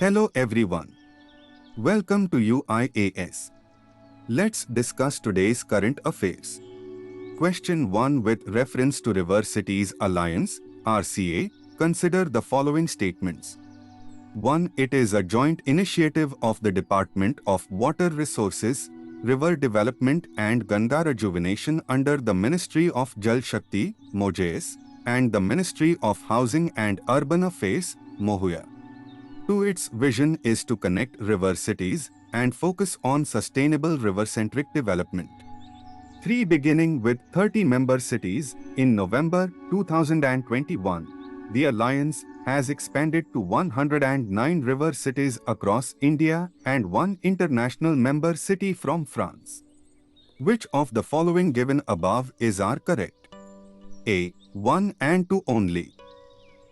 Hello everyone. Welcome to IAS. Let's discuss today's current affairs. Question 1 with reference to River Cities Alliance, RCA, consider the following statements. 1. It is a joint initiative of the Department of Water Resources, River Development and Ganga Rejuvenation under the Ministry of Jal Shakti, MOJS, and the Ministry of Housing and Urban Affairs, MOHUA. 2. Its vision is to connect river cities and focus on sustainable river-centric development. 3. Beginning with 30 member cities, in November 2021, the Alliance has expanded to 109 river cities across India and 1 international member city from France. Which of the following given above are correct? A. 1 and 2 only.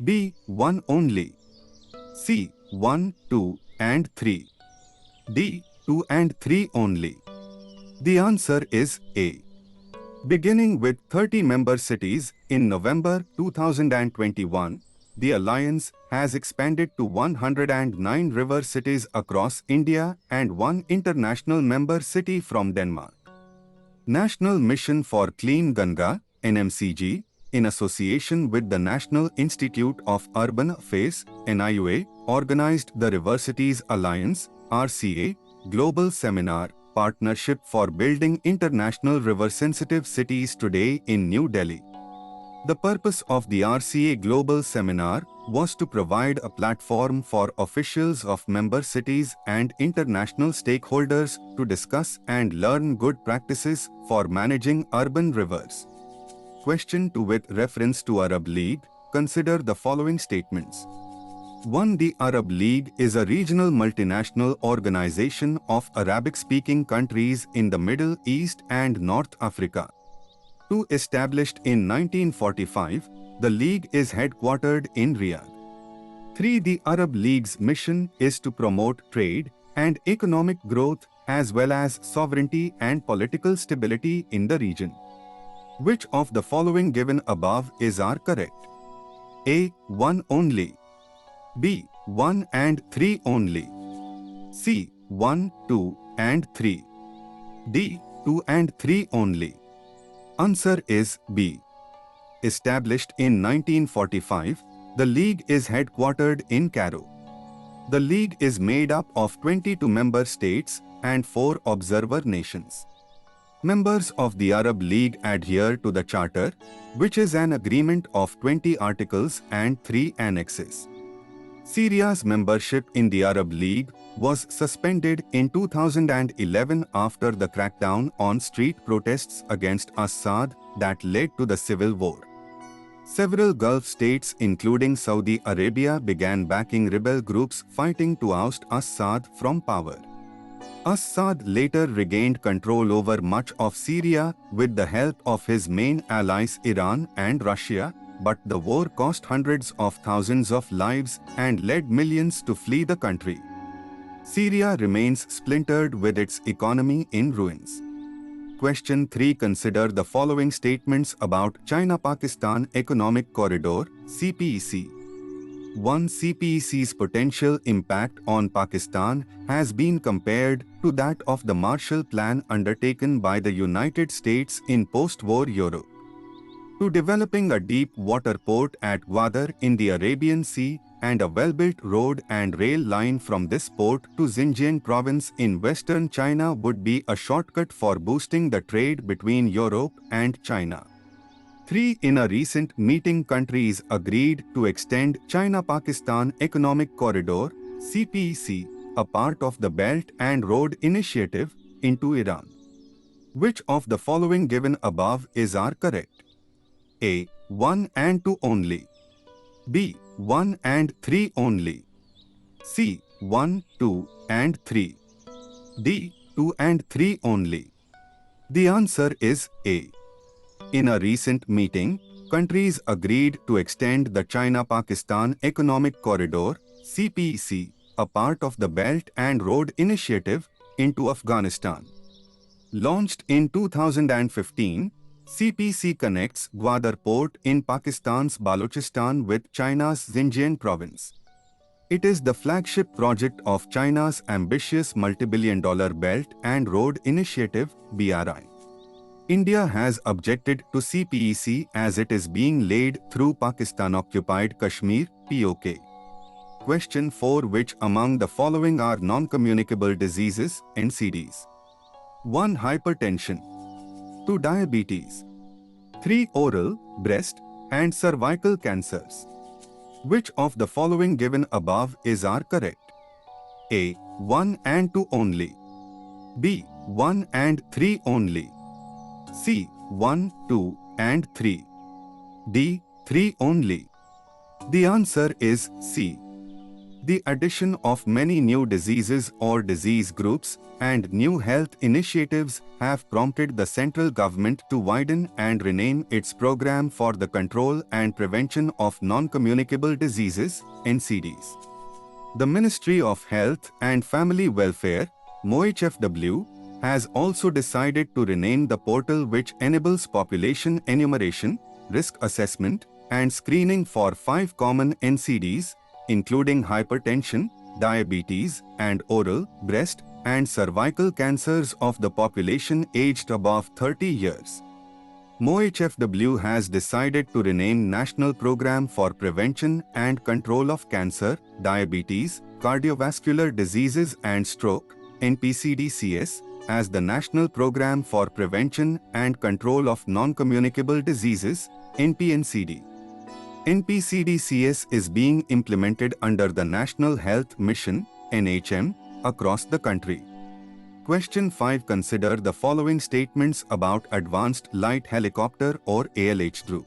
B. 1 only. C. 1, 2, and 3. D. 2 and 3 only. The answer is A. Beginning with 30 member cities, in November 2021, the Alliance has expanded to 109 river cities across India and 1 international member city from Denmark. National Mission for Clean Ganga, NMCG, in association with the National Institute of Urban Affairs, NIUA, organized the River Cities Alliance, RCA, Global Seminar, Partnership for Building International River-Sensitive Cities today in New Delhi. The purpose of the RCA Global Seminar was to provide a platform for officials of member cities and international stakeholders to discuss and learn good practices for managing urban rivers. Question 2 with reference to Arab League, consider the following statements. 1. The Arab League is a regional multinational organization of Arabic-speaking countries in the Middle East and North Africa. 2. Established in 1945, the League is headquartered in Riyadh. 3. The Arab League's mission is to promote trade and economic growth as well as sovereignty and political stability in the region. Which of the following given above are correct? A. 1 only. B. 1 and 3 only. C. 1, 2 and 3. D. 2 and 3 only. Answer is B. Established in 1945, the League is headquartered in Cairo. The League is made up of 22 member states and 4 observer nations. Members of the Arab League adhere to the Charter, which is an agreement of 20 articles and 3 annexes. Syria's membership in the Arab League was suspended in 2011 after the crackdown on street protests against Assad that led to the civil war. Several Gulf states including Saudi Arabia began backing rebel groups fighting to oust Assad from power. Assad later regained control over much of Syria with the help of his main allies Iran and Russia, but the war cost hundreds of thousands of lives and led millions to flee the country. Syria remains splintered with its economy in ruins. Question 3. Consider the following statements about China-Pakistan Economic Corridor, CPEC. 1. CPEC's potential impact on Pakistan has been compared to that of the Marshall Plan undertaken by the United States in post-war Europe. 2. Developing a deep water port at Gwadar in the Arabian Sea and a well-built road and rail line from this port to Xinjiang province in western China would be a shortcut for boosting the trade between Europe and China. 3. In a recent meeting, countries agreed to extend China-Pakistan Economic Corridor, CPEC, a part of the Belt and Road Initiative, into Iran. Which of the following given above are correct? A. 1 and 2 only. B. 1 and 3 only. C. 1, 2 and 3. D. 2 and 3 only. The answer is A. In a recent meeting, countries agreed to extend the China-Pakistan Economic Corridor, CPEC, a part of the Belt and Road Initiative, into Afghanistan. Launched in 2015, CPEC connects Gwadar Port in Pakistan's Balochistan with China's Xinjiang province. It is the flagship project of China's ambitious multi-billion-dollar Belt and Road Initiative (BRI). India has objected to CPEC as it is being laid through Pakistan-occupied Kashmir (POK). Question 4. Which among the following are non-communicable diseases (NCDs)? 1. Hypertension. 2. Diabetes. 3. Oral, breast, and cervical cancers. Which of the following given above are correct? A. 1 and 2 only. B. 1 and 3 only. C. 1, 2, and 3. D. 3 only. The answer is C. The addition of many new diseases or disease groups and new health initiatives have prompted the central government to widen and rename its program for the control and prevention of non-communicable diseases (NCDs). The Ministry of Health and Family Welfare (MOHFW) has also decided to rename the portal which enables population enumeration, risk assessment, and screening for 5 common NCDs, including hypertension, diabetes, and oral, breast, and cervical cancers of the population aged above 30 years. MOHFW has decided to rename National Program for Prevention and Control of Cancer, Diabetes, Cardiovascular Diseases and Stroke, NPCDCS, as the National Program for Prevention and Control of Non-Communicable Diseases, NPNCD. NPCDCS is being implemented under the National Health Mission (NHM) across the country. Question 5. Consider the following statements about Advanced Light Helicopter or ALH-DRU.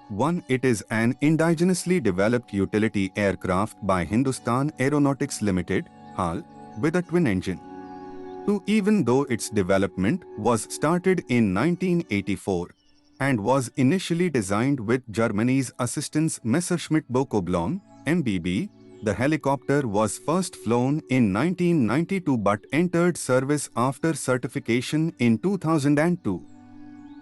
1. It is an indigenously developed utility aircraft by Hindustan Aeronautics Limited (HAL) with a twin engine. 2. Even though its development was started in 1984, and was initially designed with Germany's assistance Messerschmitt Bokoblon, MBB, the helicopter was first flown in 1992 but entered service after certification in 2002.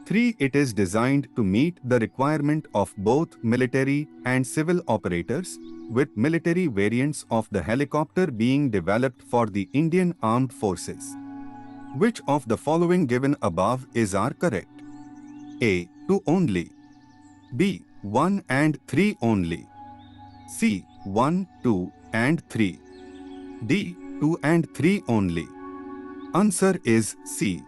3. It is designed to meet the requirement of both military and civil operators, with military variants of the helicopter being developed for the Indian Armed Forces. Which of the following given above are correct? A. 2 only. B. 1 and 3 only. C. 1, 2, and 3. D. 2 and 3 only. Answer is C.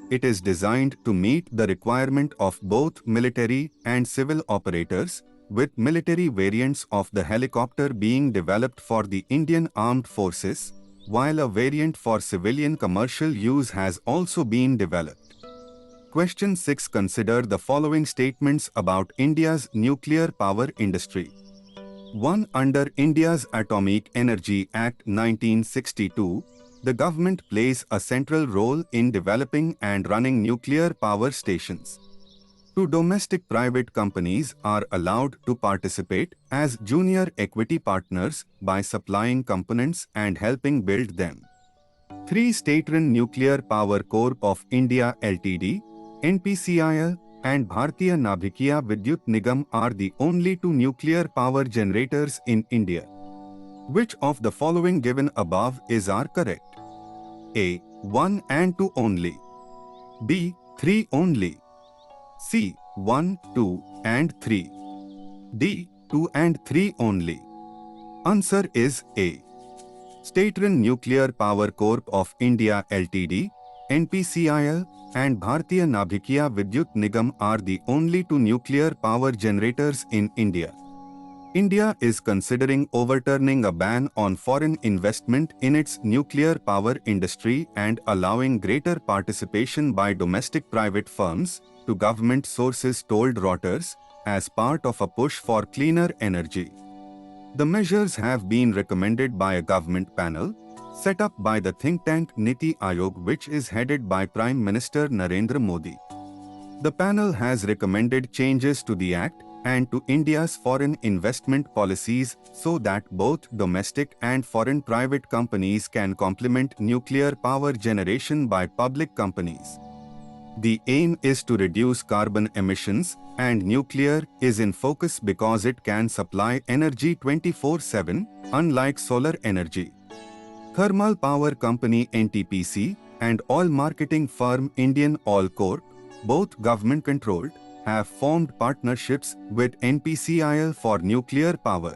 It is designed to meet the requirement of both military and civil operators, with military variants of the helicopter being developed for the Indian Armed Forces, while a variant for civilian commercial use has also been developed. Question 6. Consider the following statements about India's nuclear power industry. 1. Under India's Atomic Energy Act 1962, the government plays a central role in developing and running nuclear power stations. 2. Domestic private companies are allowed to participate as junior equity partners by supplying components and helping build them. 3. State-run Nuclear Power Corp of India Ltd, NPCIL, and Bharatiya Nabhikiya Vidyut Nigam are the only 2 nuclear power generators in India. Which of the following given above are correct? A. 1 and 2 only. B. 3 only. C. 1, 2, and 3. D. 2 and 3 only. Answer is A. State-run Nuclear Power Corp of India Ltd, NPCIL, and Bharatiya Nabhikiya Vidyut Nigam are the only 2 nuclear power generators in India. India is considering overturning a ban on foreign investment in its nuclear power industry and allowing greater participation by domestic private firms, to government sources told Reuters, as part of a push for cleaner energy. The measures have been recommended by a government panel, set up by the think tank Niti Aayog, which is headed by Prime Minister Narendra Modi. The panel has recommended changes to the Act and to India's foreign investment policies so that both domestic and foreign private companies can complement nuclear power generation by public companies. The aim is to reduce carbon emissions, and nuclear is in focus because it can supply energy 24/7, unlike solar energy. Thermal power company NTPC and oil marketing firm Indian Oil Corp, both government-controlled, have formed partnerships with NPCIL for nuclear power.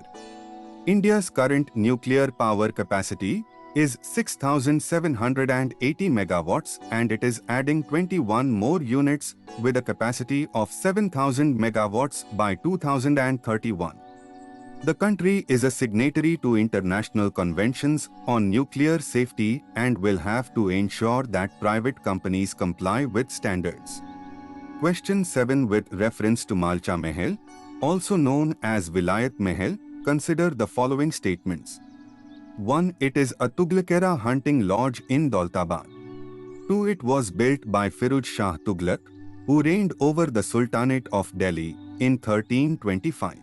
India's current nuclear power capacity is 6,780 megawatts, and it is adding 21 more units with a capacity of 7,000 megawatts by 2031. The country is a signatory to international conventions on nuclear safety and will have to ensure that private companies comply with standards. Question 7 with reference to Malcha Mahal, also known as Vilayat Mahal, consider the following statements. 1. It is a Tughlaq-era hunting lodge in Daulatabad. 2. It was built by Firuz Shah Tughlaq, who reigned over the Sultanate of Delhi in 1325.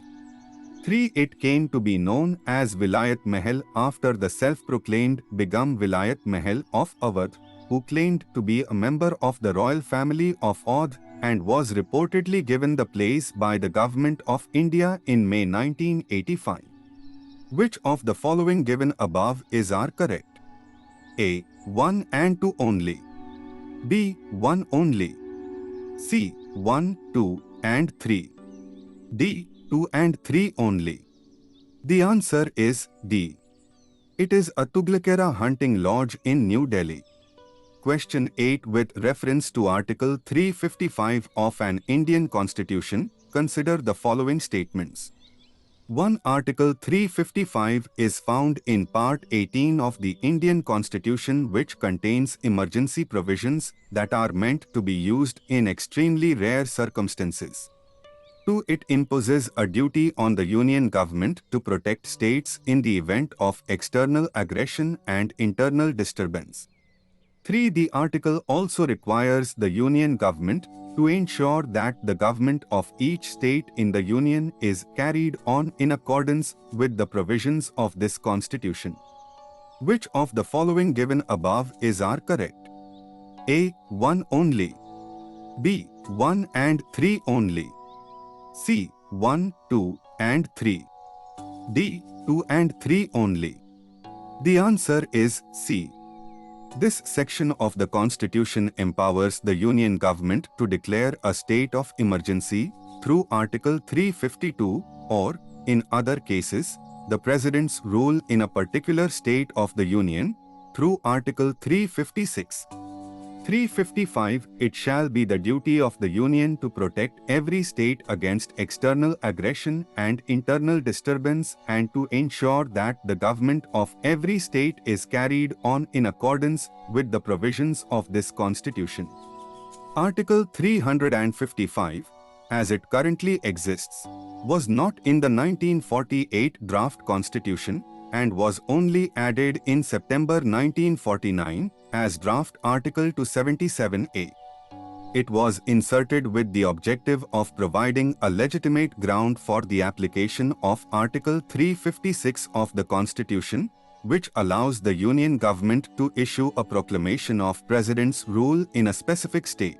3. It came to be known as Vilayat Mahal after the self-proclaimed Begum Vilayat Mahal of Awadh, who claimed to be a member of the royal family of Audh and was reportedly given the place by the Government of India in May 1985. Which of the following given above are correct? A. 1 and 2 only. B. 1 only. C. 1, 2 and 3. D. 2 and 3 only. The answer is D. It is a Tughlaq-era hunting lodge in New Delhi. Question 8 with reference to Article 355 of an Indian Constitution, consider the following statements. 1. Article 355 is found in Part 18 of the Indian Constitution, which contains emergency provisions that are meant to be used in extremely rare circumstances. 2. It imposes a duty on the Union government to protect states in the event of external aggression and internal disturbance. 3. The article also requires the Union government to ensure that the government of each state in the Union is carried on in accordance with the provisions of this Constitution. Which of the following given above are correct? A. 1 only. B. 1 and 3 only. C. 1, 2 and 3. D. 2 and 3 only. The answer is C. This section of the Constitution empowers the Union government to declare a state of emergency through Article 352 or, in other cases, the President's rule in a particular state of the Union through Article 356. 355. It shall be the duty of the Union to protect every state against external aggression and internal disturbance and to ensure that the government of every state is carried on in accordance with the provisions of this Constitution. Article 355, as it currently exists, was not in the 1948 draft Constitution and was only added in September 1949 as draft Article 277A. It was inserted with the objective of providing a legitimate ground for the application of Article 356 of the Constitution, which allows the Union government to issue a proclamation of President's rule in a specific state.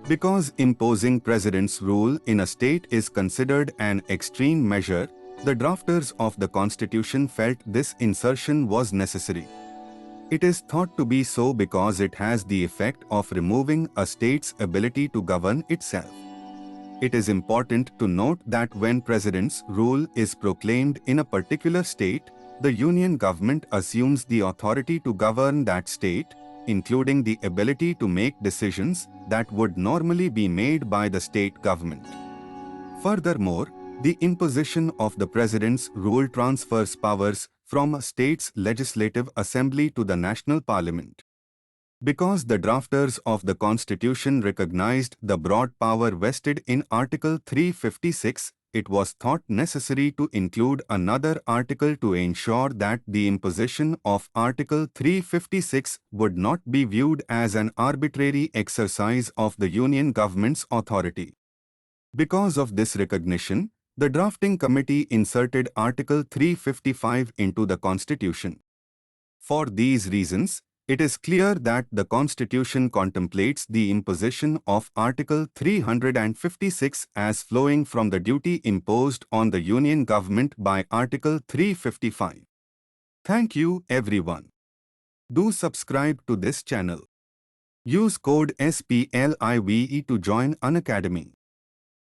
Because imposing President's rule in a state is considered an extreme measure, the drafters of the Constitution felt this insertion was necessary. It is thought to be so because it has the effect of removing a state's ability to govern itself. It is important to note that when President's rule is proclaimed in a particular state, the Union government assumes the authority to govern that state, including the ability to make decisions that would normally be made by the state government. Furthermore, the imposition of the President's rule transfers powers from a state's legislative assembly to the national parliament. Because the drafters of the Constitution recognized the broad power vested in Article 356, it was thought necessary to include another article to ensure that the imposition of Article 356 would not be viewed as an arbitrary exercise of the Union government's authority. Because of this recognition, the drafting committee inserted Article 355 into the Constitution. For these reasons, It is clear that the Constitution contemplates the imposition of Article 356 as flowing from the duty imposed on the Union Government by Article 355. Thank you, everyone. Do subscribe to this channel. Use code SPLIVE to join Unacademy.